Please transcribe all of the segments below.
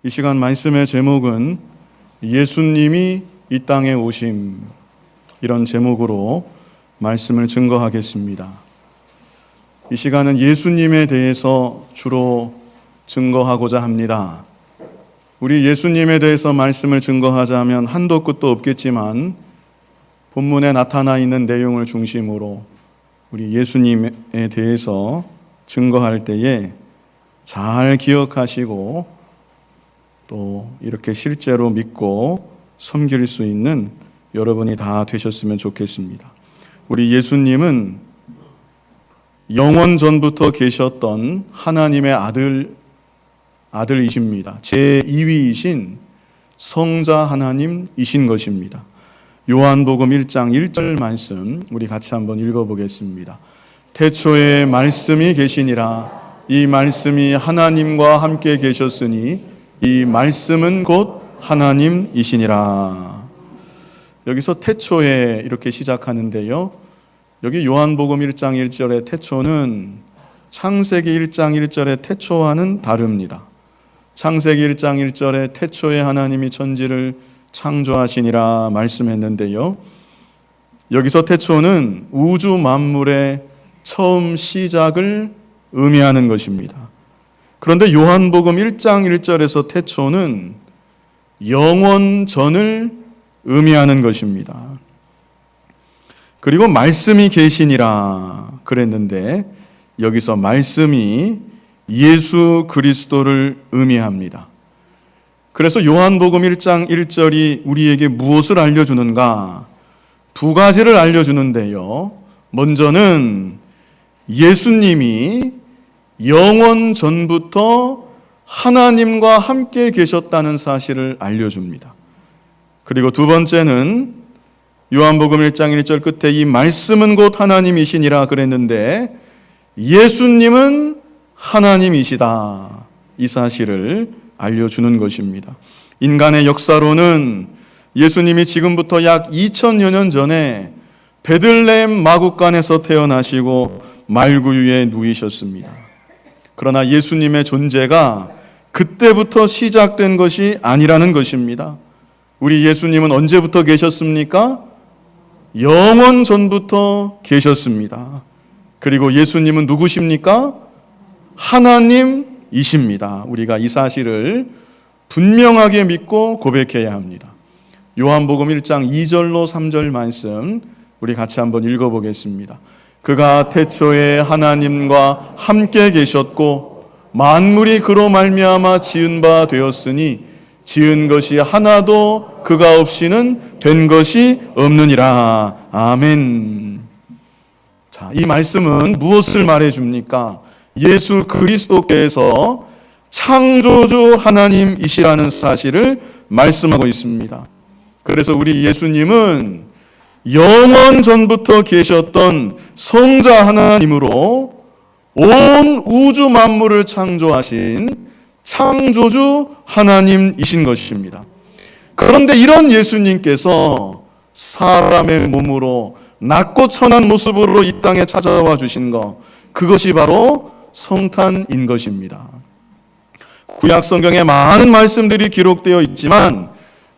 이 시간 말씀의 제목은 예수님이 이 땅에 오심, 이런 제목으로 말씀을 증거하겠습니다. 이 시간은 예수님에 대해서 주로 증거하고자 합니다. 우리 예수님에 대해서 말씀을 증거하자면 한도 끝도 없겠지만 본문에 나타나 있는 내용을 중심으로 우리 예수님에 대해서 증거할 때에 잘 기억하시고 또 이렇게 실제로 믿고 섬길 수 있는 여러분이 다 되셨으면 좋겠습니다. 우리 예수님은 영원 전부터 계셨던 하나님의 아들이십니다. 제2위이신 성자 하나님이신 것입니다. 요한복음 1장 1절 말씀 우리 같이 한번 읽어보겠습니다. 태초에 말씀이 계시니라. 이 말씀이 하나님과 함께 계셨으니 이 말씀은 곧 하나님이시니라. 여기서 태초에 이렇게 시작하는데요, 여기 요한복음 1장 1절의 태초는 창세기 1장 1절의 태초와는 다릅니다. 창세기 1장 1절에 태초에 하나님이 천지를 창조하시니라 말씀했는데요, 여기서 태초는 우주 만물의 처음 시작을 의미하는 것입니다. 그런데 요한복음 1장 1절에서 태초는 영원 전을 의미하는 것입니다. 그리고 말씀이 계시니라 그랬는데 여기서 말씀이 예수 그리스도를 의미합니다. 그래서 요한복음 1장 1절이 우리에게 무엇을 알려주는가? 두 가지를 알려주는데요, 먼저는 예수님이 영원 전부터 하나님과 함께 계셨다는 사실을 알려줍니다. 그리고 두 번째는 요한복음 1장 1절 끝에 이 말씀은 곧 하나님이시니라 그랬는데 예수님은 하나님이시다, 이 사실을 알려주는 것입니다. 인간의 역사로는 예수님이 지금부터 약 2000여 년 전에 베들레헴 마구간에서 태어나시고 말구유에 누이셨습니다. 그러나 예수님의 존재가 그때부터 시작된 것이 아니라는 것입니다. 우리 예수님은 언제부터 계셨습니까? 영원 전부터 계셨습니다. 그리고 예수님은 누구십니까? 하나님이십니다. 우리가 이 사실을 분명하게 믿고 고백해야 합니다. 요한복음 1장 2절로 3절 말씀 우리 같이 한번 읽어보겠습니다. 그가 태초에 하나님과 함께 계셨고 만물이 그로 말미암아 지은 바 되었으니 지은 것이 하나도 그가 없이는 된 것이 없느니라. 아멘. 자, 이 말씀은 무엇을 말해줍니까? 예수 그리스도께서 창조주 하나님이시라는 사실을 말씀하고 있습니다. 그래서 우리 예수님은 영원 전부터 계셨던 성자 하나님으로 온 우주 만물을 창조하신 창조주 하나님이신 것입니다. 그런데 이런 예수님께서 사람의 몸으로 낮고 천한 모습으로 이 땅에 찾아와 주신 것, 그것이 바로 성탄인 것입니다. 구약 성경에 많은 말씀들이 기록되어 있지만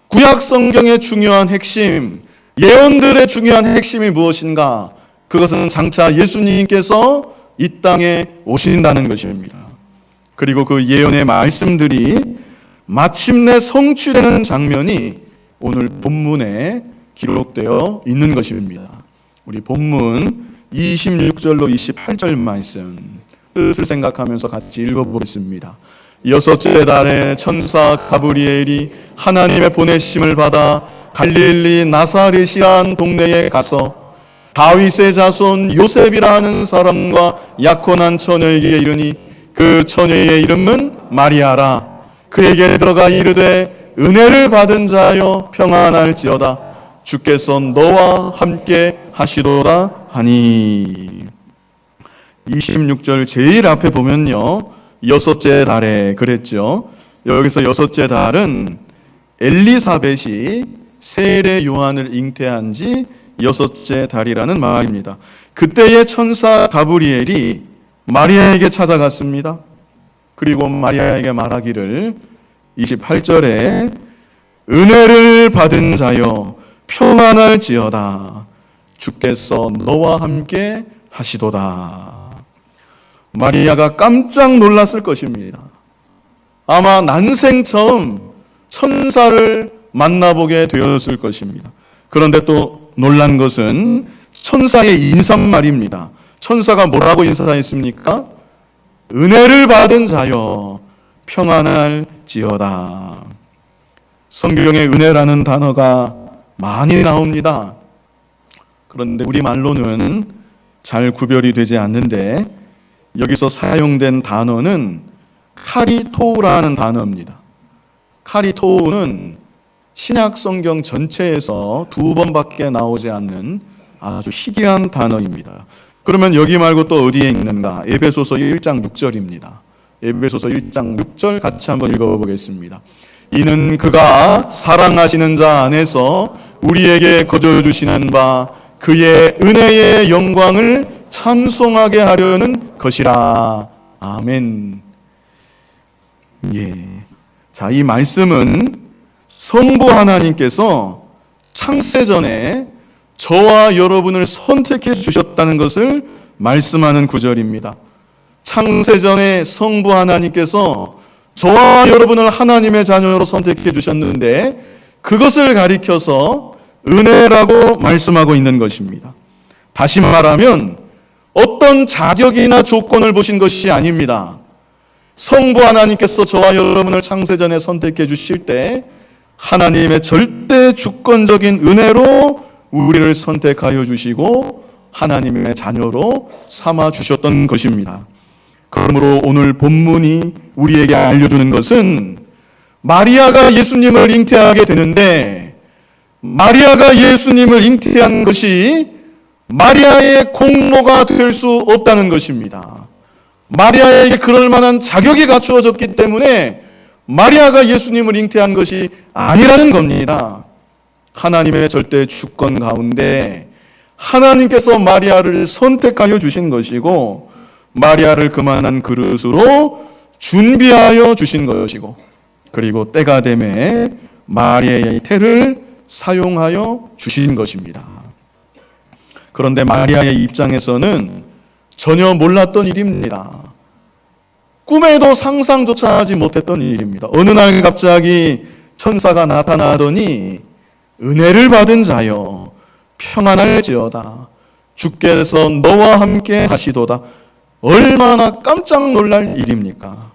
구약 성경의 중요한 핵심, 예언들의 중요한 핵심이 무엇인가? 그것은 장차 예수님께서 이 땅에 오신다는 것입니다. 그리고 그 예언의 말씀들이 마침내 성취되는 장면이 오늘 본문에 기록되어 있는 것입니다. 우리 본문 26절로 28절 말씀 뜻을 생각하면서 같이 읽어보겠습니다. 여섯째 달에 천사 가브리엘이 하나님의 보내심을 받아 갈릴리 나사렛이란 동네에 가서 다윗의 자손 요셉이라는 사람과 약혼한 처녀에게 이르니 그 처녀의 이름은 마리아라. 그에게 들어가 이르되 은혜를 받은 자여 평안할지어다. 주께서 너와 함께 하시도다 하니. 26절 제일 앞에 보면요, 여섯째 달에 그랬죠. 여기서 여섯째 달은 엘리사벳이 세례 요한을 잉태한 지 여섯째 달이라는 말입니다. 그때의 천사 가브리엘이 마리아에게 찾아갔습니다. 그리고 마리아에게 말하기를 28절에 은혜를 받은 자여 평안할지어다 주께서 너와 함께 하시도다. 마리아가 깜짝 놀랐을 것입니다. 아마 난생 처음 천사를 만나보게 되었을 것입니다. 그런데 또 놀란 것은 천사의 인사말입니다. 천사가 뭐라고 인사했습니까? 은혜를 받은 자여 평안할지어다. 성경에 은혜라는 단어가 많이 나옵니다. 그런데 우리말로는 잘 구별이 되지 않는데 여기서 사용된 단어는 카리토우라는 단어입니다. 카리토우는 신약 성경 전체에서 2번밖에 나오지 않는 아주 희귀한 단어입니다. 그러면 여기 말고 또 어디에 있는가? 에베소서 1장 6절입니다. 에베소서 1장 6절 같이 한번 읽어보겠습니다. 이는 그가 사랑하시는 자 안에서 우리에게 거저주시는 바 그의 은혜의 영광을 찬송하게 하려는 것이라. 아멘. 예. 자, 이 말씀은 성부 하나님께서 창세전에 저와 여러분을 선택해 주셨다는 것을 말씀하는 구절입니다. 창세전에 성부 하나님께서 저와 여러분을 하나님의 자녀로 선택해 주셨는데 그것을 가리켜서 은혜라고 말씀하고 있는 것입니다. 다시 말하면 어떤 자격이나 조건을 보신 것이 아닙니다. 성부 하나님께서 저와 여러분을 창세전에 선택해 주실 때 하나님의 절대 주권적인 은혜로 우리를 선택하여 주시고 하나님의 자녀로 삼아 주셨던 것입니다. 그러므로 오늘 본문이 우리에게 알려주는 것은 마리아가 예수님을 잉태하게 되는데 마리아가 예수님을 잉태한 것이 마리아의 공로가 될 수 없다는 것입니다. 마리아에게 그럴 만한 자격이 갖추어졌기 때문에 마리아가 예수님을 잉태한 것이 아니라는 겁니다. 하나님의 절대 주권 가운데 하나님께서 마리아를 선택하여 주신 것이고 마리아를 그만한 그릇으로 준비하여 주신 것이고 그리고 때가 되매 마리아의 태를 사용하여 주신 것입니다. 그런데 마리아의 입장에서는 전혀 몰랐던 일입니다. 꿈에도 상상조차 하지 못했던 일입니다. 어느 날 갑자기 천사가 나타나더니 은혜를 받은 자여 평안할지어다 주께서 너와 함께 하시도다. 얼마나 깜짝 놀랄 일입니까?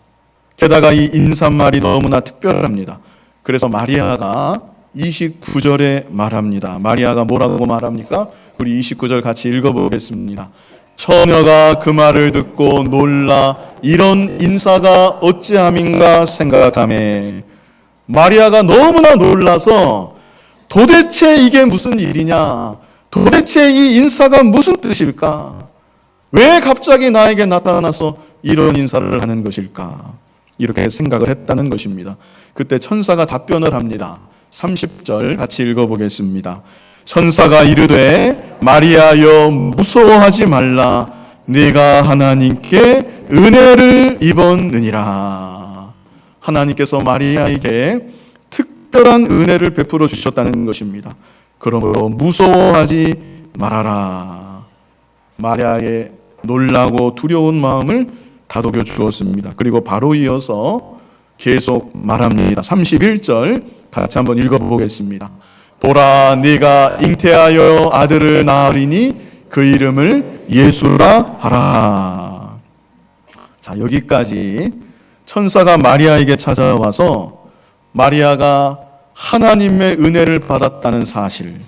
게다가 이 인사말이 너무나 특별합니다. 그래서 마리아가 29절에 말합니다. 마리아가 뭐라고 말합니까? 우리 29절 같이 읽어보겠습니다. 처녀가 그 말을 듣고 놀라 이런 인사가 어찌함인가 생각하매 마리아가 너무나 놀라서 도대체 이게 무슨 일이냐? 도대체 이 인사가 무슨 뜻일까? 왜 갑자기 나에게 나타나서 이런 인사를 하는 것일까? 이렇게 생각을 했다는 것입니다. 그때 천사가 답변을 합니다. 30절 같이 읽어보겠습니다. 천사가 이르되 마리아여 무서워하지 말라 네가 하나님께 은혜를 입었느니라. 하나님께서 마리아에게 특별한 은혜를 베풀어 주셨다는 것입니다. 그러므로 무서워하지 말아라. 마리아의 놀라고 두려운 마음을 다독여 주었습니다. 그리고 바로 이어서 계속 말합니다. 31절 같이 한번 읽어보겠습니다. 보라 네가 잉태하여 아들을 낳으리니 그 이름을 예수라 하라. 자, 여기까지 천사가 마리아에게 찾아와서 마리아가 하나님의 은혜를 받았다는 사실,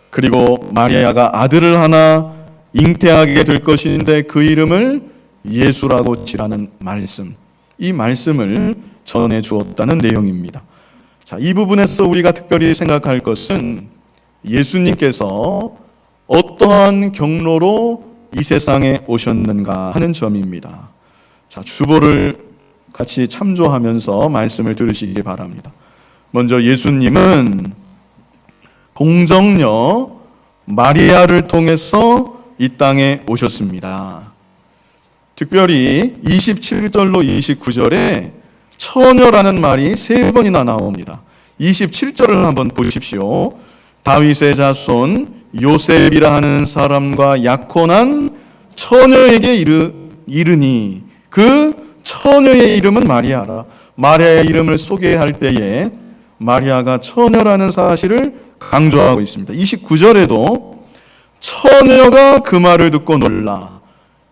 그리고 마리아가 아들을 하나 잉태하게 될 것인데 그 이름을 예수라고 지라는 말씀, 이 말씀을 전해 주었다는 내용입니다. 자, 이 부분에서 우리가 특별히 생각할 것은 예수님께서 어떠한 경로로 이 세상에 오셨는가 하는 점입니다. 자, 주보를 같이 참조하면서 말씀을 들으시기 바랍니다. 먼저 예수님은 공정녀 마리아를 통해서 이 땅에 오셨습니다. 특별히 27절로 29절에 처녀라는 말이 3번이나 나옵니다. 27절을 한번 보십시오. 다윗의 자손 요셉이라 하는 사람과 약혼한 처녀에게 이르니 그 처녀의 이름은 마리아라. 마리아의 이름을 소개할 때에 마리아가 처녀라는 사실을 강조하고 있습니다. 29절에도 처녀가 그 말을 듣고 놀라.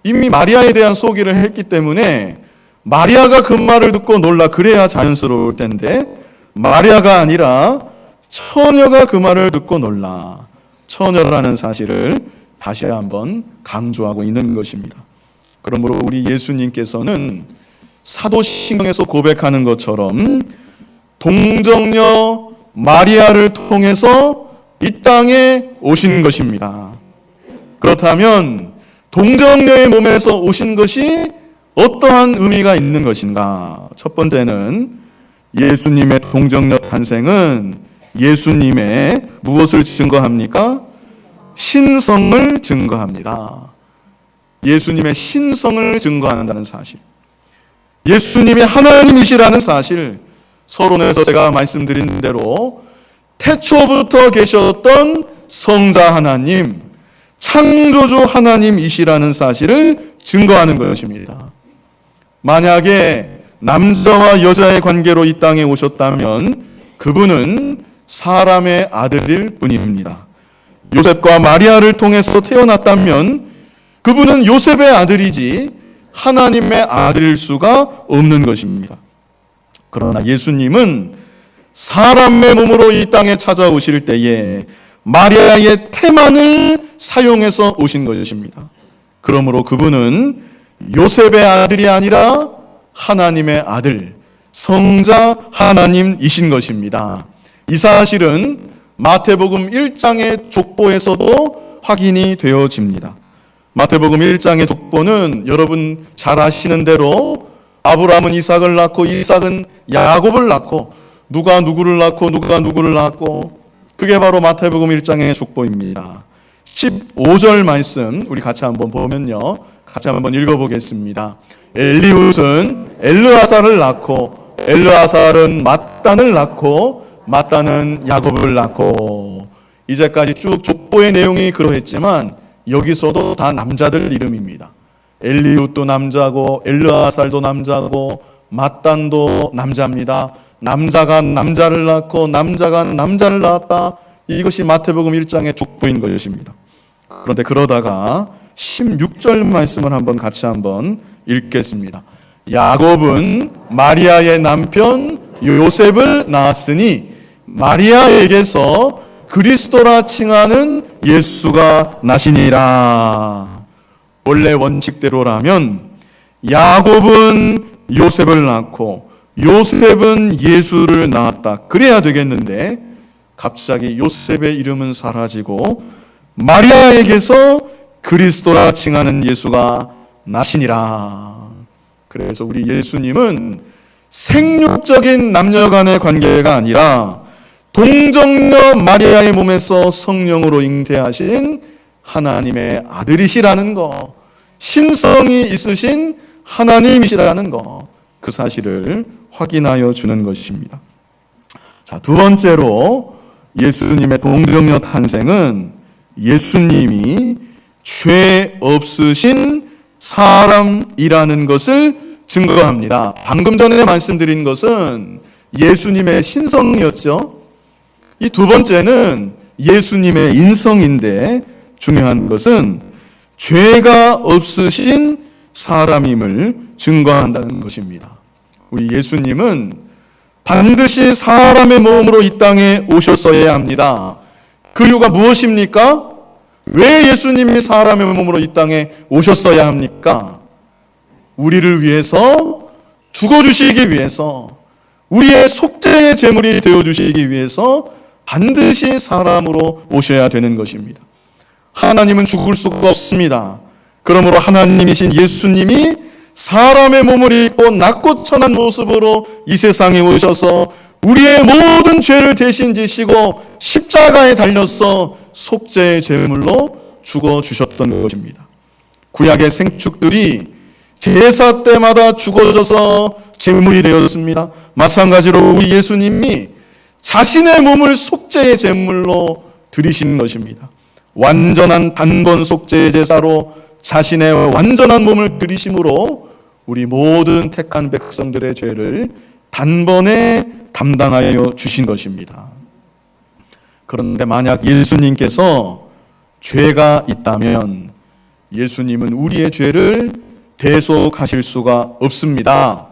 이미 마리아에 대한 소개를 했기 때문에 마리아가 그 말을 듣고 놀라 그래야 자연스러울 텐데 마리아가 아니라 처녀가 그 말을 듣고 놀라. 처녀라는 사실을 다시 한번 강조하고 있는 것입니다. 그러므로 우리 예수님께서는 사도신경에서 고백하는 것처럼 동정녀 마리아를 통해서 이 땅에 오신 것입니다. 그렇다면 동정녀의 몸에서 오신 것이 어떠한 의미가 있는 것인가? 첫 번째는 예수님의 동정녀 탄생은 예수님의 무엇을 증거합니까? 신성을 증거합니다. 예수님의 신성을 증거한다는 사실. 예수님이 하나님이시라는 사실. 서론에서 제가 말씀드린 대로 태초부터 계셨던 성자 하나님, 창조주 하나님이시라는 사실을 증거하는 것입니다. 만약에 남자와 여자의 관계로 이 땅에 오셨다면 그분은 사람의 아들일 뿐입니다. 요셉과 마리아를 통해서 태어났다면 그분은 요셉의 아들이지 하나님의 아들일 수가 없는 것입니다. 그러나 예수님은 사람의 몸으로 이 땅에 찾아오실 때에 마리아의 태만을 사용해서 오신 것입니다. 그러므로 그분은 요셉의 아들이 아니라 하나님의 아들, 성자 하나님이신 것입니다. 이 사실은 마태복음 1장의 족보에서도 확인이 되어집니다. 마태복음 1장의 족보는 여러분 잘 아시는 대로 아브라함은 이삭을 낳고 이삭은 야곱을 낳고 누가 누구를 낳고 누가 누구를 낳고 그게 바로 마태복음 1장의 족보입니다. 15절 말씀 우리 같이 한번 보면요. 같이 한번 읽어보겠습니다. 엘리훗은 엘르아살을 낳고 엘르아살은 맏단을 낳고 맏단은 야곱을 낳고 이제까지 쭉 족보의 내용이 그러했지만 여기서도 다 남자들 이름입니다. 엘리훗도 남자고 엘르아살도 남자고 맏단도 남자입니다. 남자가 남자를 낳고 남자가 남자를 낳았다. 이것이 마태복음 1장의 족보인 것입니다. 그런데 그러다가 16절 말씀을 같이 한번 읽겠습니다. 야곱은 마리아의 남편 요셉을 낳았으니 마리아에게서 그리스도라 칭하는 예수가 나시니라. 원래 원칙대로라면 야곱은 요셉을 낳고 요셉은 예수를 낳았다. 그래야 되겠는데 갑자기 요셉의 이름은 사라지고 마리아에게서 그리스도라 칭하는 예수가 나시니라. 그래서 우리 예수님은 생육적인 남녀간의 관계가 아니라 동정녀 마리아의 몸에서 성령으로 잉태하신 하나님의 아들이시라는 것, 신성이 있으신 하나님이시라는 것, 그 사실을 확인하여 주는 것입니다. 자, 두 번째로 예수님의 동정녀 탄생은 예수님이 죄 없으신 사람이라는 것을 증거합니다. 방금 전에 말씀드린 것은 예수님의 신성이었죠. 이 두 번째는 예수님의 인성인데 중요한 것은 죄가 없으신 사람임을 증거한다는 것입니다. 우리 예수님은 반드시 사람의 몸으로 이 땅에 오셨어야 합니다. 그 이유가 무엇입니까? 왜 예수님이 사람의 몸으로 이 땅에 오셨어야 합니까? 우리를 위해서 죽어주시기 위해서, 우리의 속죄의 제물이 되어주시기 위해서 반드시 사람으로 오셔야 되는 것입니다. 하나님은 죽을 수가 없습니다. 그러므로 하나님이신 예수님이 사람의 몸을 입고 낮고 천한 모습으로 이 세상에 오셔서 우리의 모든 죄를 대신 지시고 십자가에 달려서 속죄의 제물로 죽어주셨던 것입니다. 구약의 생축들이 제사 때마다 죽어져서 제물이 되었습니다. 마찬가지로 우리 예수님이 자신의 몸을 속죄의 제물로 드리시는 것입니다. 완전한 단번 속죄의 제사로 자신의 완전한 몸을 드리심으로 우리 모든 택한 백성들의 죄를 단번에 담당하여 주신 것입니다. 그런데 만약 예수님께서 죄가 있다면 예수님은 우리의 죄를 대속하실 수가 없습니다.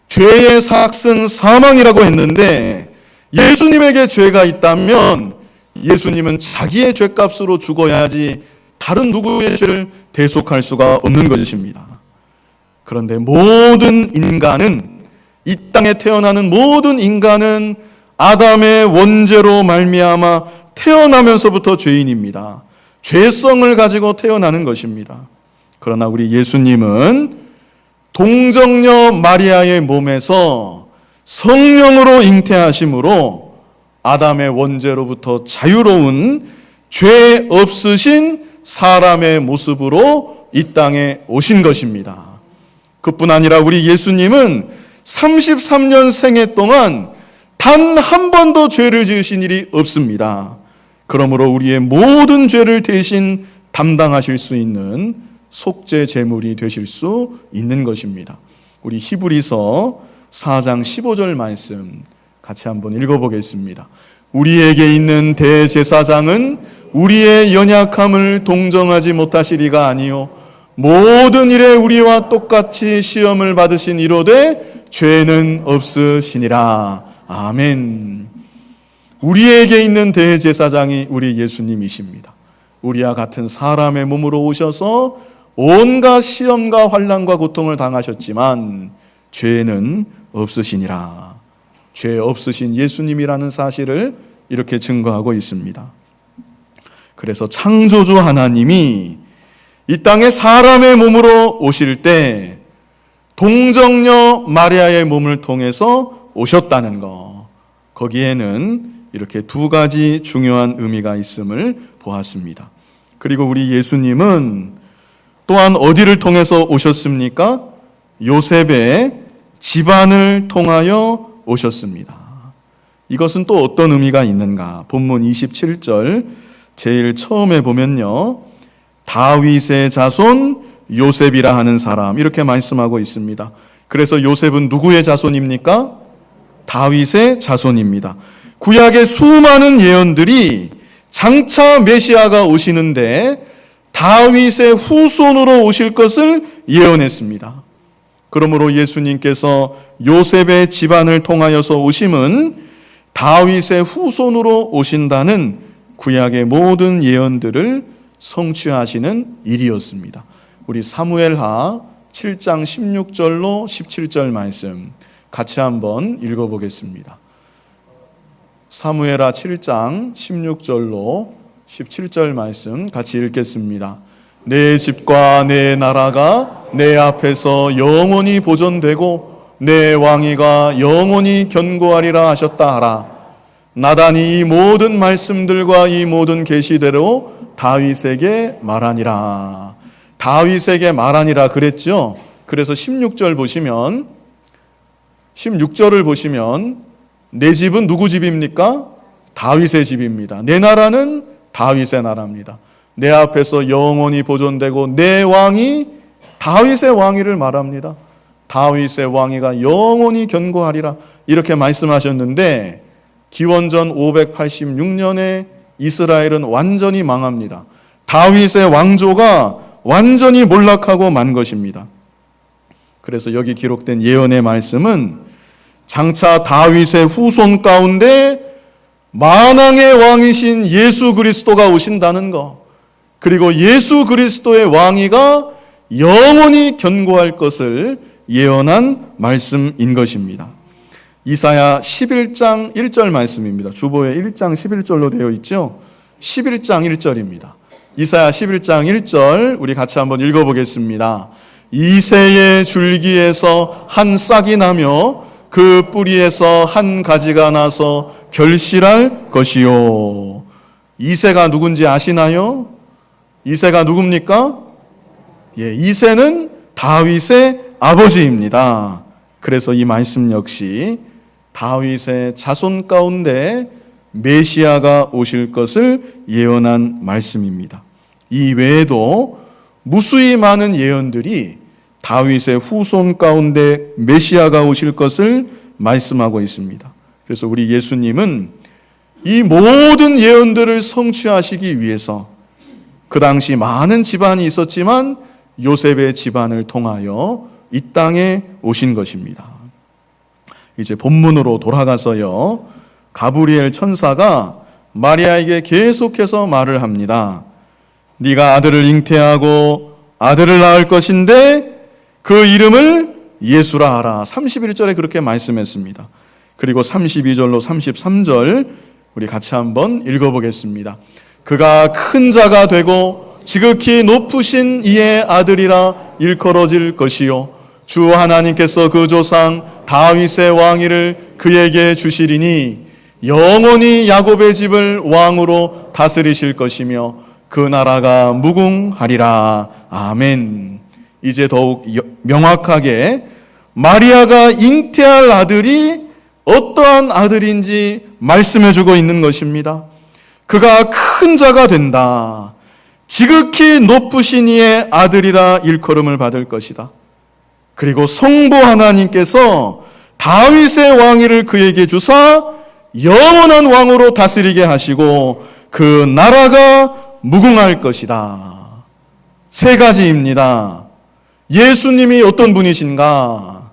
죄의 삭은 사망이라고 했는데 예수님에게 죄가 있다면 예수님은 자기의 죄값으로 죽어야지 다른 누구의 죄를 대속할 수가 없는 것입니다. 그런데 모든 인간은, 이 땅에 태어나는 모든 인간은 아담의 원죄로 말미암아 태어나면서부터 죄인입니다. 죄성을 가지고 태어나는 것입니다. 그러나 우리 예수님은 동정녀 마리아의 몸에서 성령으로 잉태하심으로 아담의 원죄로부터 자유로운 죄 없으신 사람의 모습으로 이 땅에 오신 것입니다. 그뿐 아니라 우리 예수님은 33년 생애 동안 단 한 번도 죄를 지으신 일이 없습니다. 그러므로 우리의 모든 죄를 대신 담당하실 수 있는 속죄 제물이 되실 수 있는 것입니다. 우리 히브리서 4장 15절 말씀 같이 한번 읽어보겠습니다. 우리에게 있는 대제사장은 우리의 연약함을 동정하지 못하시리가 아니요 모든 일에 우리와 똑같이 시험을 받으신 이로되 죄는 없으시니라. 아멘. 우리에게 있는 대제사장이 우리 예수님이십니다. 우리와 같은 사람의 몸으로 오셔서 온갖 시험과 환난과 고통을 당하셨지만 죄는 없으시니라. 죄 없으신 예수님이라는 사실을 이렇게 증거하고 있습니다. 그래서 창조주 하나님이 이 땅에 사람의 몸으로 오실 때 동정녀 마리아의 몸을 통해서 오셨다는 것, 거기에는 이렇게 두 가지 중요한 의미가 있음을 보았습니다. 그리고 우리 예수님은 또한 어디를 통해서 오셨습니까? 요셉의 집안을 통하여 오셨습니다. 이것은 또 어떤 의미가 있는가? 본문 27절 제일 처음에 보면요, 다윗의 자손 요셉이라 하는 사람, 이렇게 말씀하고 있습니다. 그래서 요셉은 누구의 자손입니까? 다윗의 자손입니다. 구약의 수많은 예언들이 장차 메시아가 오시는데 다윗의 후손으로 오실 것을 예언했습니다. 그러므로 예수님께서 요셉의 집안을 통하여서 오심은 다윗의 후손으로 오신다는 구약의 모든 예언들을 성취하시는 일이었습니다. 우리 사무엘하 7장 16절로 17절 말씀 같이 한번 읽어보겠습니다. 사무엘하 7장 16절로 17절 말씀 같이 읽겠습니다. 내 집과 내 나라가 내 앞에서 영원히 보존되고 내 왕위가 영원히 견고하리라 하셨다 하라. 나단이 이 모든 말씀들과 이 모든 계시대로 다윗에게 말하니라. 다윗에게 말하니라 그랬죠. 그래서 16절을 보시면 내 집은 누구 집입니까? 다윗의 집입니다. 내 나라는 다윗의 나라입니다. 내 앞에서 영원히 보존되고 내 왕이 다윗의 왕위를 말합니다. 다윗의 왕위가 영원히 견고하리라 이렇게 말씀하셨는데 기원전 586년에 이스라엘은 완전히 망합니다. 다윗의 왕조가 완전히 몰락하고 만 것입니다. 그래서 여기 기록된 예언의 말씀은 장차 다윗의 후손 가운데 만왕의 왕이신 예수 그리스도가 오신다는 것, 그리고 예수 그리스도의 왕위가 영원히 견고할 것을 예언한 말씀인 것입니다. 이사야 11장 1절 말씀입니다. 주보에 1장 11절로 되어 있죠. 11장 1절입니다. 이사야 11장 1절 우리 같이 한번 읽어보겠습니다. 이새의 줄기에서 한 싹이 나며 그 뿌리에서 한 가지가 나서 결실할 것이요. 이새가 누군지 아시나요? 이새가 누굽니까? 이새는 다윗의 아버지입니다. 그래서 이 말씀 역시 다윗의 자손 가운데 메시아가 오실 것을 예언한 말씀입니다. 이 외에도 무수히 많은 예언들이 다윗의 후손 가운데 메시아가 오실 것을 말씀하고 있습니다. 그래서 우리 예수님은 이 모든 예언들을 성취하시기 위해서 그 당시 많은 집안이 있었지만 요셉의 집안을 통하여 이 땅에 오신 것입니다. 이제 본문으로 돌아가서요, 가브리엘 천사가 마리아에게 계속해서 말을 합니다. 네가 아들을 잉태하고 아들을 낳을 것인데 그 이름을 예수라 하라. 31절에 그렇게 말씀했습니다. 그리고 32절로 33절 우리 같이 한번 읽어보겠습니다. 그가 큰 자가 되고 지극히 높으신 이의 아들이라 일컬어질 것이요 주 하나님께서 그 조상 다윗의 왕위를 그에게 주시리니 영원히 야곱의 집을 왕으로 다스리실 것이며 그 나라가 무궁하리라. 아멘. 이제 더욱 명확하게 마리아가 잉태할 아들이 어떠한 아들인지 말씀해주고 있는 것입니다. 그가 큰 자가 된다. 지극히 높으신 이의 아들이라 일컬음을 받을 것이다. 그리고 성부 하나님께서 다윗의 왕위를 그에게 주사 영원한 왕으로 다스리게 하시고 그 나라가 무궁할 것이다. 세 가지입니다. 예수님이 어떤 분이신가?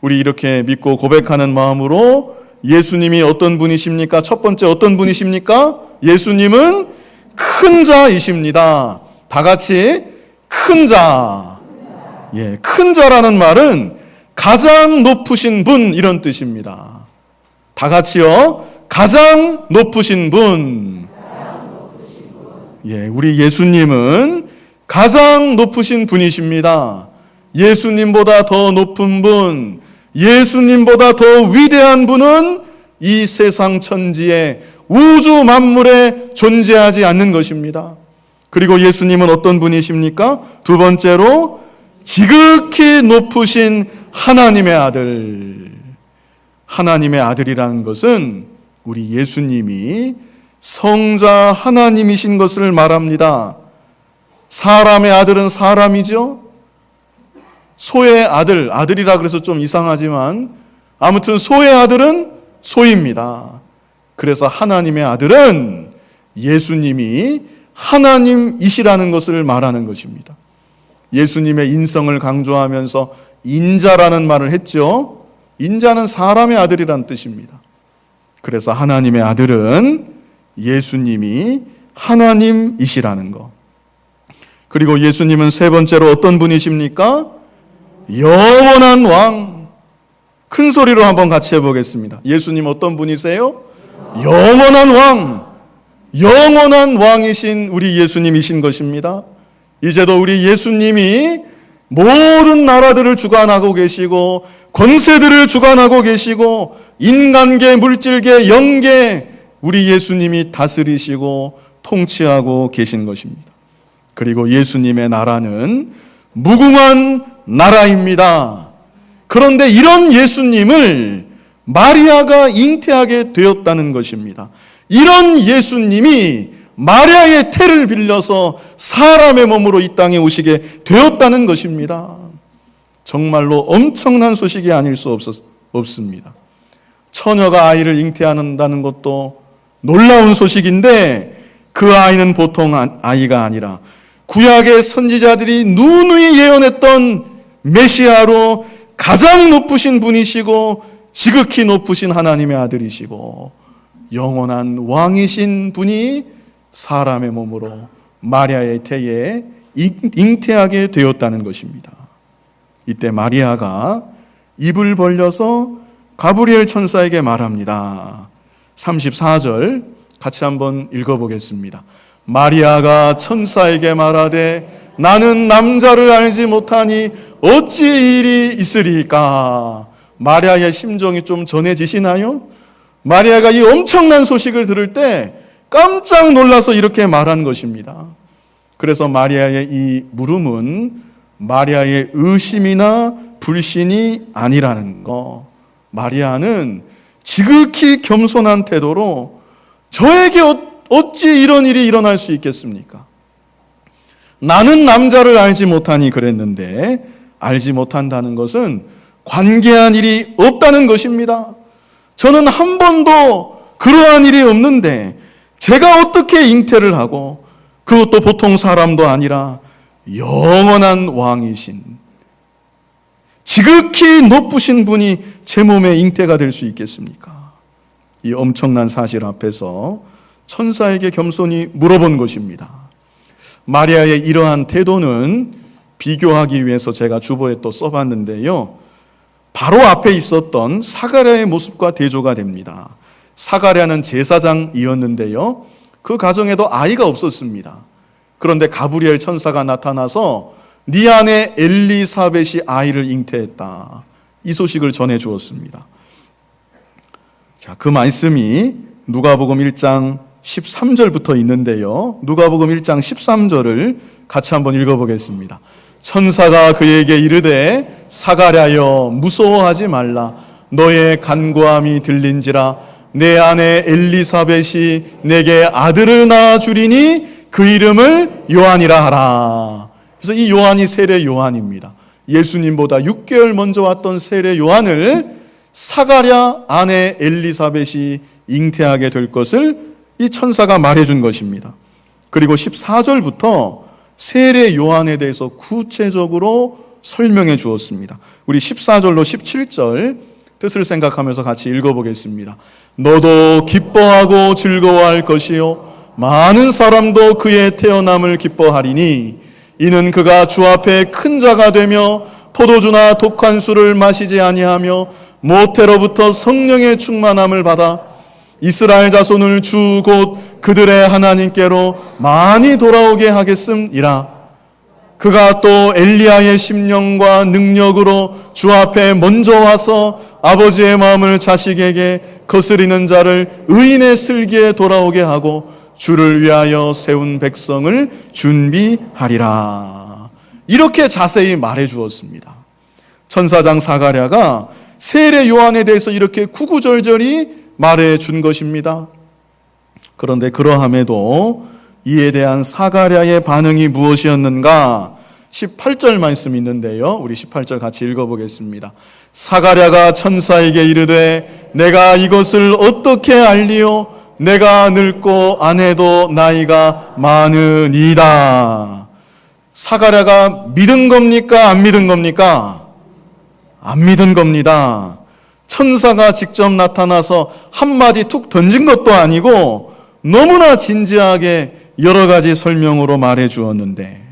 우리 이렇게 믿고 고백하는 마음으로 예수님이 어떤 분이십니까? 첫 번째 어떤 분이십니까? 예수님은 큰 자이십니다. 다 같이 큰 자. 예, 큰 자라는 말은 가장 높으신 분 이런 뜻입니다. 다 같이요. 가장 높으신 분. 예, 우리 예수님은 가장 높으신 분이십니다. 예수님보다 더 높은 분, 예수님보다 더 위대한 분은 이 세상 천지에 우주 만물에 존재하지 않는 것입니다. 그리고 예수님은 어떤 분이십니까? 두 번째로 지극히 높으신 하나님의 아들. 하나님의 아들이라는 것은 우리 예수님이 성자 하나님이신 것을 말합니다. 사람의 아들은 사람이죠. 소의 아들, 아들이라 그래서 좀 이상하지만 아무튼 소의 아들은 소입니다. 그래서 하나님의 아들은 예수님이 하나님이시라는 것을 말하는 것입니다. 예수님의 인성을 강조하면서 인자라는 말을 했죠. 인자는 사람의 아들이라는 뜻입니다. 그래서 하나님의 아들은 예수님이 하나님이시라는 것. 그리고 예수님은 세 번째로 어떤 분이십니까? 영원한 왕. 큰 소리로 한번 같이 해보겠습니다. 예수님 어떤 분이세요? 영원한 왕. 영원한 왕이신 우리 예수님이신 것입니다. 이제도 우리 예수님이 모든 나라들을 주관하고 계시고 권세들을 주관하고 계시고 인간계, 물질계, 영계 우리 예수님이 다스리시고 통치하고 계신 것입니다. 그리고 예수님의 나라는 무궁한 나라입니다. 그런데 이런 예수님을 마리아가 잉태하게 되었다는 것입니다. 이런 예수님이 마리아의 태를 빌려서 사람의 몸으로 이 땅에 오시게 되었다는 것입니다. 정말로 엄청난 소식이 아닐 수 없습니다. 처녀가 아이를 잉태한다는 것도 놀라운 소식인데 그 아이는 보통 아이가 아니라 구약의 선지자들이 누누이 예언했던 메시아로 가장 높으신 분이시고 지극히 높으신 하나님의 아들이시고 영원한 왕이신 분이 사람의 몸으로 마리아의 태에 잉태하게 되었다는 것입니다. 이때 마리아가 입을 벌려서 가브리엘 천사에게 말합니다. 34절 같이 한번 읽어보겠습니다. 마리아가 천사에게 말하되 나는 남자를 알지 못하니 어찌 일이 있으리까? 마리아의 심정이 좀 전해지시나요? 마리아가 이 엄청난 소식을 들을 때 깜짝 놀라서 이렇게 말한 것입니다. 그래서 마리아의 이 물음은 마리아의 의심이나 불신이 아니라는 거. 마리아는 지극히 겸손한 태도로 저에게 어찌 이런 일이 일어날 수 있겠습니까? 나는 남자를 알지 못하니 그랬는데, 알지 못한다는 것은 관계한 일이 없다는 것입니다. 저는 한 번도 그러한 일이 없는데 제가 어떻게 잉태를 하고, 그것도 보통 사람도 아니라 영원한 왕이신 지극히 높으신 분이 제 몸에 잉태가 될 수 있겠습니까? 이 엄청난 사실 앞에서 천사에게 겸손히 물어본 것입니다. 마리아의 이러한 태도는 비교하기 위해서 제가 주보에 또 써봤는데요, 바로 앞에 있었던 사가랴의 모습과 대조가 됩니다. 사가랴는 제사장이었는데요, 그 가정에도 아이가 없었습니다. 그런데 가브리엘 천사가 나타나서 네 아내 엘리사벳이 아이를 잉태했다, 이 소식을 전해 주었습니다. 자, 그 말씀이 누가복음 1장 13절부터 있는데요, 누가복음 1장 13절을 같이 한번 읽어보겠습니다. 천사가 그에게 이르되 사가랴여 무서워하지 말라. 너의 간구함이 들린지라. 내 아내 엘리사벳이 내게 아들을 낳아 주리니 그 이름을 요한이라 하라. 그래서 이 요한이 세례 요한입니다. 예수님보다 6개월 먼저 왔던 세례 요한을 사가랴 아내 엘리사벳이 잉태하게 될 것을 이 천사가 말해준 것입니다. 그리고 14절부터 세례 요한에 대해서 구체적으로 설명해 주었습니다. 우리 14절로 17절 뜻을 생각하면서 같이 읽어보겠습니다. 너도 기뻐하고 즐거워할 것이요 많은 사람도 그의 태어남을 기뻐하리니 이는 그가 주 앞에 큰 자가 되며 포도주나 독한 술을 마시지 아니하며 모태로부터 성령의 충만함을 받아 이스라엘 자손을 주 곧 그들의 하나님께로 많이 돌아오게 하겠음이라. 그가 또 엘리야의 심령과 능력으로 주 앞에 먼저 와서 아버지의 마음을 자식에게 거스리는 자를 의인의 슬기에 돌아오게 하고 주를 위하여 세운 백성을 준비하리라. 이렇게 자세히 말해 주었습니다. 천사장 사가랴가 세례 요한에 대해서 이렇게 구구절절히 말해 준 것입니다. 그런데 그러함에도 이에 대한 사가랴의 반응이 무엇이었는가? 18절 말씀이 있는데요, 우리 18절 같이 읽어보겠습니다. 사가랴가 천사에게 이르되 내가 이것을 어떻게 알리요? 내가 늙고 아내도 나이가 많으니이다. 사가랴가 믿은 겁니까? 안 믿은 겁니까? 안 믿은 겁니다. 천사가 직접 나타나서 한마디 툭 던진 것도 아니고 너무나 진지하게 여러 가지 설명으로 말해 주었는데,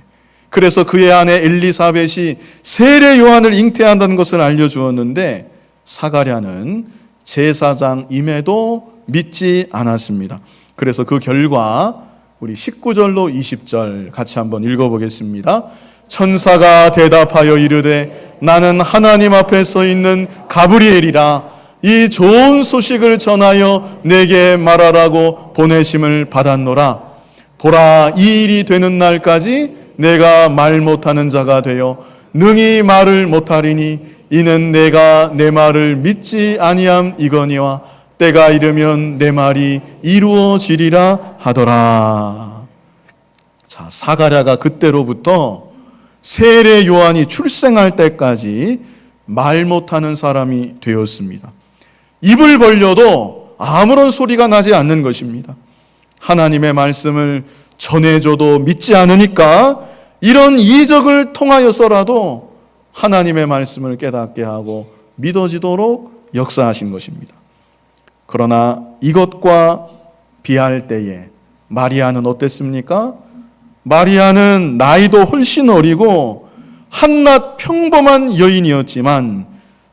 그래서 그의 아내 엘리사벳이 세례 요한을 잉태한다는 것을 알려주었는데 사가랴는 제사장임에도 믿지 않았습니다. 그래서 그 결과 우리 19절로 20절 같이 한번 읽어보겠습니다. 천사가 대답하여 이르되 나는 하나님 앞에 서 있는 가브리엘이라. 이 좋은 소식을 전하여 내게 말하라고 보내심을 받았노라. 보라, 이 일이 되는 날까지 내가 말 못하는 자가 되어 능히 말을 못하리니 이는 내가 내 말을 믿지 아니함이거니와 때가 이르면 내 말이 이루어지리라 하더라. 자, 사가랴가 그때로부터 세례 요한이 출생할 때까지 말 못하는 사람이 되었습니다. 입을 벌려도 아무런 소리가 나지 않는 것입니다. 하나님의 말씀을 전해줘도 믿지 않으니까 이런 이적을 통하여서라도 하나님의 말씀을 깨닫게 하고 믿어지도록 역사하신 것입니다. 그러나 이것과 비할 때에 마리아는 어땠습니까? 마리아는 나이도 훨씬 어리고 한낱 평범한 여인이었지만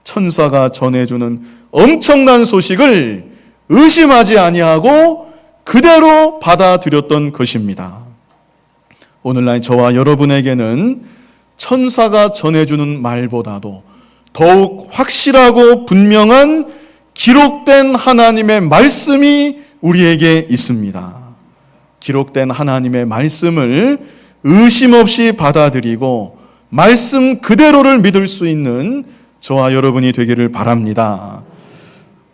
천사가 전해주는 엄청난 소식을 의심하지 아니하고 그대로 받아들였던 것입니다. 오늘날 저와 여러분에게는 천사가 전해주는 말보다도 더욱 확실하고 분명한 기록된 하나님의 말씀이 우리에게 있습니다. 기록된 하나님의 말씀을 의심 없이 받아들이고 말씀 그대로를 믿을 수 있는 저와 여러분이 되기를 바랍니다.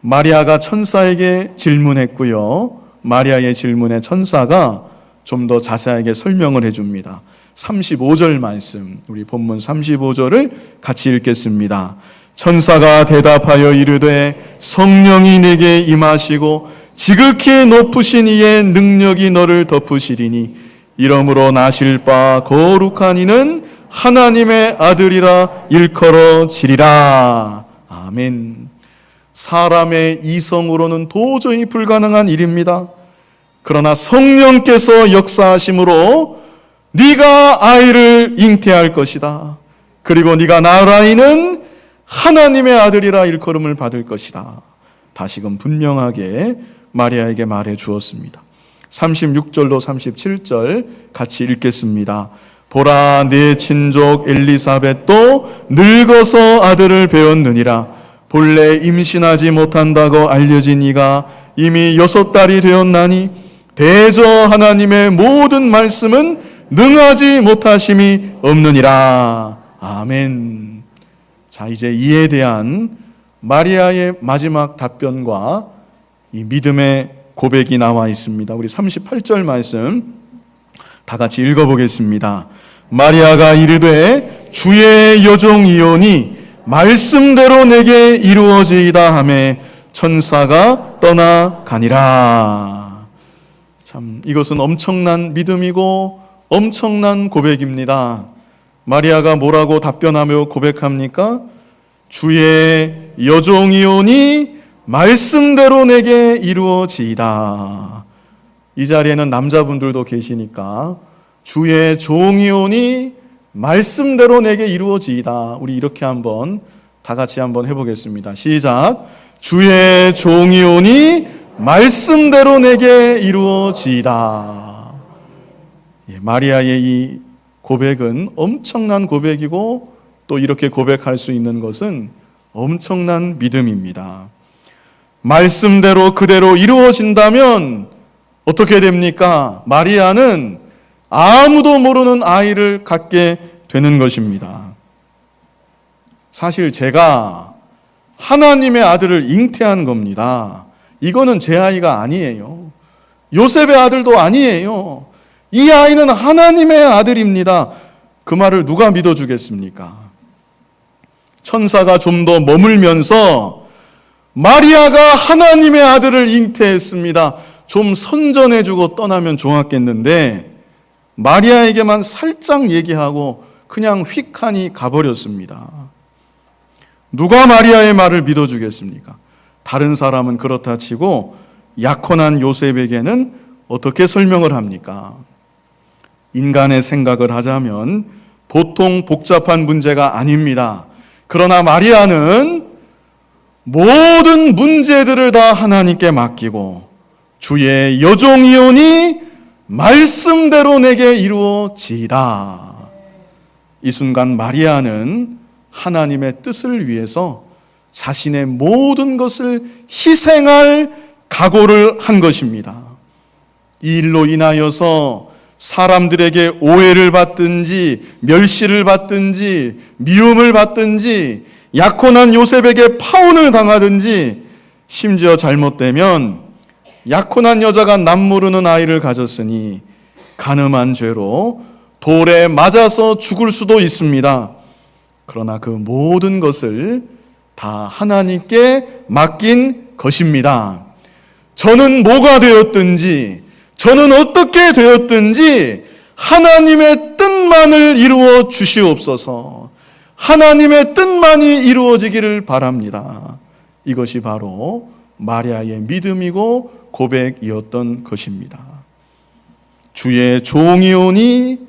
마리아가 천사에게 질문했고요. 마리아의 질문에 천사가 좀 더 자세하게 설명을 해줍니다. 35절 말씀, 우리 본문 35절을 같이 읽겠습니다. 천사가 대답하여 이르되 성령이 내게 임하시고 지극히 높으신 이의 능력이 너를 덮으시리니 이러므로 나실 바 거룩한 이는 하나님의 아들이라 일컬어지리라. 아멘. 사람의 이성으로는 도저히 불가능한 일입니다. 그러나 성령께서 역사하심으로 네가 아이를 잉태할 것이다. 그리고 네가 낳을 아이는 하나님의 아들이라 일컬음을 받을 것이다. 다시금 분명하게 마리아에게 말해 주었습니다. 36절로 37절 같이 읽겠습니다. 보라, 내 친족 엘리사벳도 늙어서 아들을 배웠느니라. 본래 임신하지 못한다고 알려진 이가 이미 6달이 되었나니 대저 하나님의 모든 말씀은 능하지 못하심이 없느니라. 아멘. 자, 이제 이에 대한 마리아의 마지막 답변과 이 믿음의 고백이 나와 있습니다. 우리 38절 말씀 다 같이 읽어보겠습니다. 마리아가 이르되 주의 여종이오니 말씀대로 내게 이루어지이다 하매 천사가 떠나가니라. 참, 이것은 엄청난 믿음이고 엄청난 고백입니다. 마리아가 뭐라고 답변하며 고백합니까? 주의 여종이오니 말씀대로 내게 이루어지이다. 이 자리에는 남자분들도 계시니까 주의 종이오니 말씀대로 내게 이루어지이다. 우리 이렇게 한번 다 같이 한번 해보겠습니다. 시작. 주의 종이오니 말씀대로 내게 이루어지이다. 마리아의 이 고백은 엄청난 고백이고 또 이렇게 고백할 수 있는 것은 엄청난 믿음입니다. 말씀대로 그대로 이루어진다면 어떻게 됩니까? 마리아는 아무도 모르는 아이를 갖게 되는 것입니다. 사실 제가 하나님의 아들을 잉태한 겁니다. 이거는 제 아이가 아니에요. 요셉의 아들도 아니에요. 이 아이는 하나님의 아들입니다. 그 말을 누가 믿어주겠습니까? 천사가 좀 더 머물면서 마리아가 하나님의 아들을 잉태했습니다. 좀 선전해주고 떠나면 좋았겠는데 마리아에게만 살짝 얘기하고 그냥 휙하니 가버렸습니다. 누가 마리아의 말을 믿어주겠습니까? 다른 사람은 그렇다 치고 약혼한 요셉에게는 어떻게 설명을 합니까? 인간의 생각을 하자면 보통 복잡한 문제가 아닙니다. 그러나 마리아는 모든 문제들을 다 하나님께 맡기고 주의 여종이오니 말씀대로 내게 이루어지이다. 이 순간 마리아는 하나님의 뜻을 위해서 자신의 모든 것을 희생할 각오를 한 것입니다. 이 일로 인하여서 사람들에게 오해를 받든지 멸시를 받든지 미움을 받든지 약혼한 요셉에게 파혼을 당하든지 심지어 잘못되면 약혼한 여자가 남모르는 아이를 가졌으니 간음한 죄로 돌에 맞아서 죽을 수도 있습니다. 그러나 그 모든 것을 다 하나님께 맡긴 것입니다. 저는 뭐가 되었든지 저는 어떻게 되었든지 하나님의 뜻만을 이루어 주시옵소서. 하나님의 뜻만이 이루어지기를 바랍니다. 이것이 바로 마리아의 믿음이고 고백이었던 것입니다. 주의 종이오니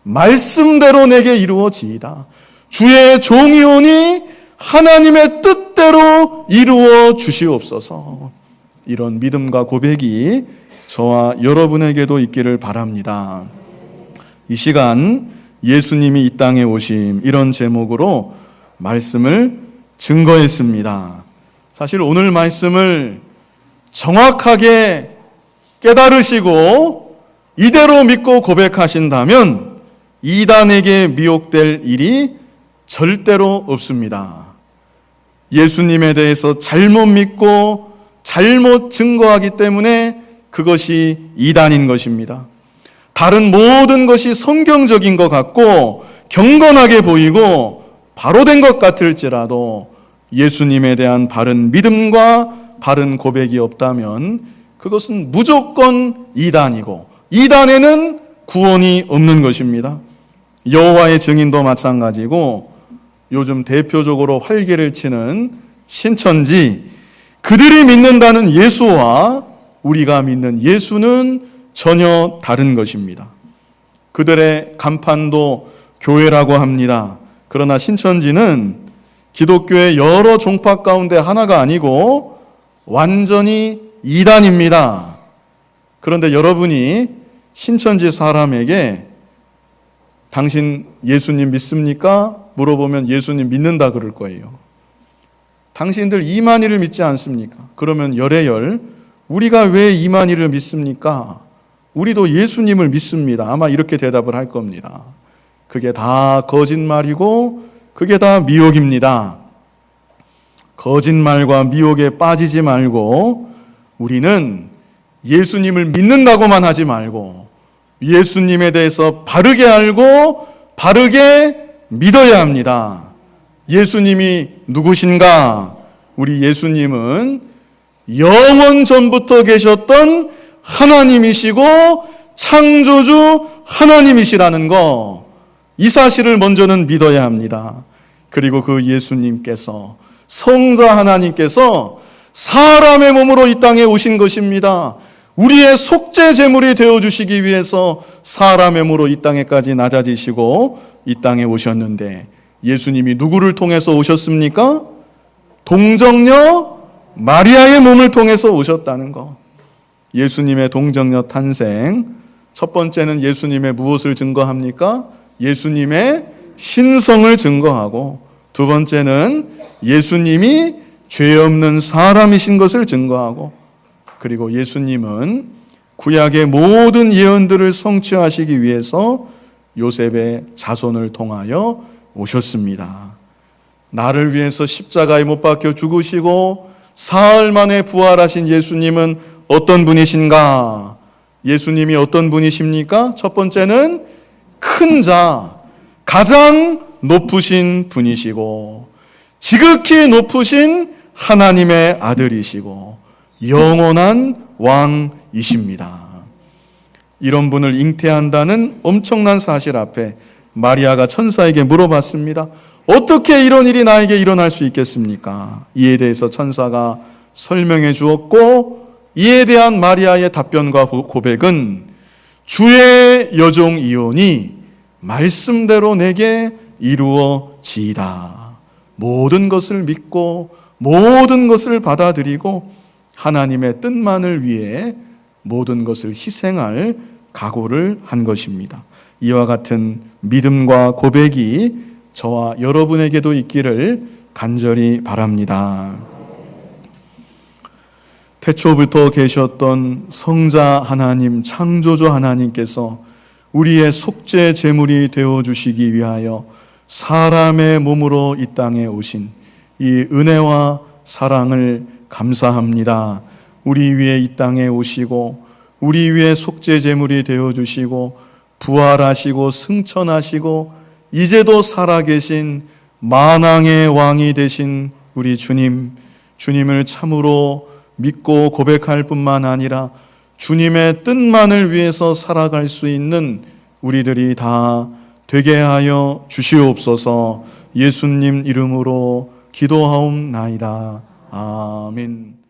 말씀대로 내게 이루어지이다. 주의 종이오니 하나님의 뜻대로 이루어 주시옵소서. 이런 믿음과 고백이 저와 여러분에게도 있기를 바랍니다. 이 시간 예수님이 이 땅에 오심, 이런 제목으로 말씀을 증거했습니다. 사실 오늘 말씀을 정확하게 깨달으시고 이대로 믿고 고백하신다면 이단에게 미혹될 일이 절대로 없습니다. 예수님에 대해서 잘못 믿고 잘못 증거하기 때문에 그것이 이단인 것입니다. 다른 모든 것이 성경적인 것 같고 경건하게 보이고 바로 된 것 같을지라도 예수님에 대한 바른 믿음과 바른 고백이 없다면 그것은 무조건 이단이고 이단에는 구원이 없는 것입니다. 여호와의 증인도 마찬가지고 요즘 대표적으로 활개를 치는 신천지, 그들이 믿는다는 예수와 우리가 믿는 예수는 전혀 다른 것입니다. 그들의 간판도 교회라고 합니다. 그러나 신천지는 기독교의 여러 종파 가운데 하나가 아니고 완전히 이단입니다. 그런데 여러분이 신천지 사람에게 당신 예수님 믿습니까? 물어보면 예수님 믿는다 그럴 거예요. 당신들 이만희를 믿지 않습니까? 그러면 열애열, 우리가 왜 이만희를 믿습니까? 우리도 예수님을 믿습니다. 아마 이렇게 대답을 할 겁니다. 그게 다 거짓말이고 그게 다 미혹입니다. 거짓말과 미혹에 빠지지 말고 우리는 예수님을 믿는다고만 하지 말고 예수님에 대해서 바르게 알고 바르게 믿어야 합니다. 예수님이 누구신가? 우리 예수님은 영원 전부터 계셨던 하나님이시고 창조주 하나님이시라는 거, 이 사실을 먼저는 믿어야 합니다. 그리고 그 예수님께서, 성자 하나님께서 사람의 몸으로 이 땅에 오신 것입니다. 우리의 속죄 제물이 되어주시기 위해서 사람의 몸으로 이 땅에까지 낮아지시고 이 땅에 오셨는데 예수님이 누구를 통해서 오셨습니까? 동정녀 마리아의 몸을 통해서 오셨다는 것. 예수님의 동정녀 탄생, 첫 번째는 예수님의 무엇을 증거합니까? 예수님의 신성을 증거하고, 두 번째는 예수님이 죄 없는 사람이신 것을 증거하고, 그리고 예수님은 구약의 모든 예언들을 성취하시기 위해서 요셉의 자손을 통하여 오셨습니다. 나를 위해서 십자가에 못 박혀 죽으시고 사흘 만에 부활하신 예수님은 어떤 분이신가? 예수님이 어떤 분이십니까? 첫 번째는 큰 자, 가장 높으신 분이시고 지극히 높으신 하나님의 아들이시고 영원한 왕이십니다. 이런 분을 잉태한다는 엄청난 사실 앞에 마리아가 천사에게 물어봤습니다. 어떻게 이런 일이 나에게 일어날 수 있겠습니까? 이에 대해서 천사가 설명해 주었고, 이에 대한 마리아의 답변과 고백은 주의 여종 이온이 말씀대로 내게 이루어지이다. 모든 것을 믿고 모든 것을 받아들이고 하나님의 뜻만을 위해 모든 것을 희생할 각오를 한 것입니다. 이와 같은 믿음과 고백이 저와 여러분에게도 있기를 간절히 바랍니다. 태초부터 계셨던 성자 하나님, 창조주 하나님께서 우리의 속죄 제물이 되어주시기 위하여 사람의 몸으로 이 땅에 오신 이 은혜와 사랑을 감사합니다. 우리 위에 이 땅에 오시고 우리 위에 속죄 제물이 되어주시고 부활하시고 승천하시고 이제도 살아계신 만왕의 왕이 되신 우리 주님, 주님을 참으로 믿고 고백할 뿐만 아니라 주님의 뜻만을 위해서 살아갈 수 있는 우리들이 다 되게 하여 주시옵소서. 예수님 이름으로 기도하옵나이다. 아멘.